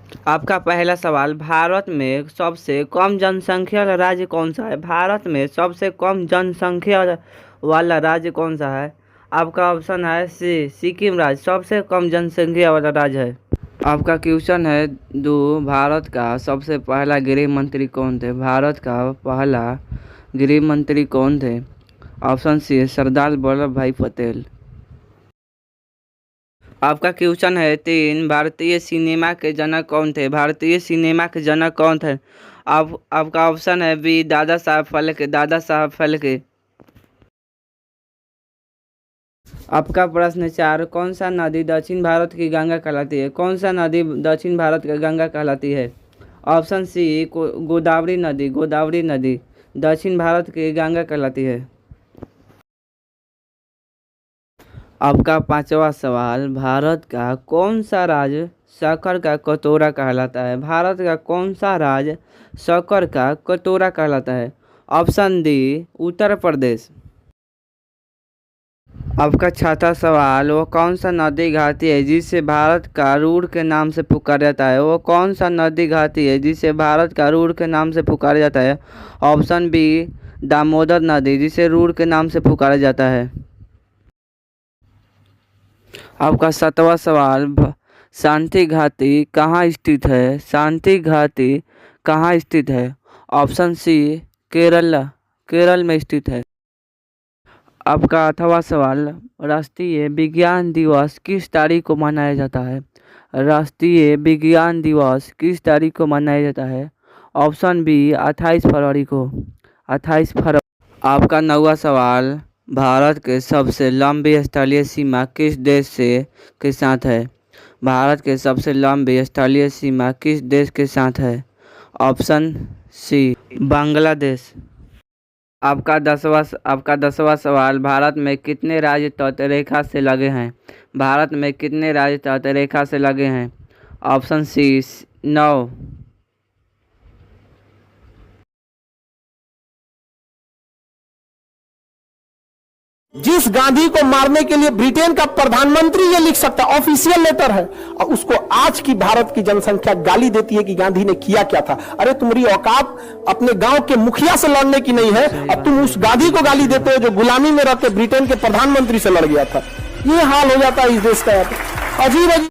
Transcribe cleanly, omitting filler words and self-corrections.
आपका पहला सवाल, भारत में सबसे कम जनसंख्या वाला राज्य कौन सा है? भारत में सबसे कम जनसंख्या वाला राज्य कौन सा है? आपका ऑप्शन है सी, सिक्किम राज्य सबसे कम जनसंख्या वाला राज्य है। आपका क्वेश्चन है 2, भारत का सबसे पहला गृह मंत्री कौन थे? भारत का पहला गृह मंत्री कौन थे? ऑप्शन सी, सरदार वल्लभ भाई पटेल। आपका क्वेश्चन है 3, भारतीय सिनेमा के जनक कौन थे? भारतीय सिनेमा के जनक कौन थे? आपका ऑप्शन है बी, दादा साहब फाल्के। दादा साहब फाल्के। आपका प्रश्न 4, कौन सा नदी दक्षिण भारत की गंगा कहलाती है? कौन सा नदी दक्षिण भारत की गंगा कहलाती है? ऑप्शन सी, गोदावरी नदी। गोदावरी नदी दक्षिण भारत की गंगा कहलाती है। आपका पांचवा सवाल, भारत का कौन सा राज्य शक्कर का कटोरा कहलाता है? भारत का कौन सा राज्य शक्कर का कटोरा कहलाता है? Option D, Uttar Pradesh. आपका छठा सवाल, वो कौन सा नदी घाटी है जिसे भारत का रुड़ के नाम से पुकारा जाता है? वो कौन सा नदी घाटी है जिसे भारत का रुड़ के नाम से पुकारा जाता है? ऑप्शन बी, दामोदर नदी जिसे रुड़ के नाम से पुकारा जाता है। आपका सातवां सवाल, शांति घाटी कहाँ स्थित है? शांति घाटी कहाँ स्थित है? ऑप्शन सी, केरल में स्थित है। आपका 8वां सवाल, राष्ट्रीय विज्ञान दिवस किस तारीख को मनाया जाता है? राष्ट्रीय विज्ञान दिवस किस तारीख को मनाया जाता है? ऑप्शन बी, 28 फरवरी को। 28 फरवरी। आपका 9वां सवाल, भारत के सबसे लंबी स्थलीय सीमा किस देश के साथ है? भारत के सबसे लंबी स्थलीय सीमा किस देश के साथ है? Option C, Bangladesh. आपका 10वां सवाल, भारत में कितने राज्य तटरेखा से लगे हैं? भारत में कितने राज्य तटरेखा से लगे हैं? Option C, 9। जिस गांधी को मारने के लिए ब्रिटेन का प्रधानमंत्री ये लिख सकता, ऑफिशियल लेटर है, और उसको आज की भारत की जनसंख्या गाली देती है कि गांधी ने किया क्या था। अरे तुम्हारी औकात अपने गांव के मुखिया से लड़ने की नहीं है, अब तुम उस गांधी को गाली देते हो जो गुलामी में रहते ब्रिटेन के प्रधानमंत्री से लड़ गया था। ये हाल हो जाता है इस देश का। अजीब अजीब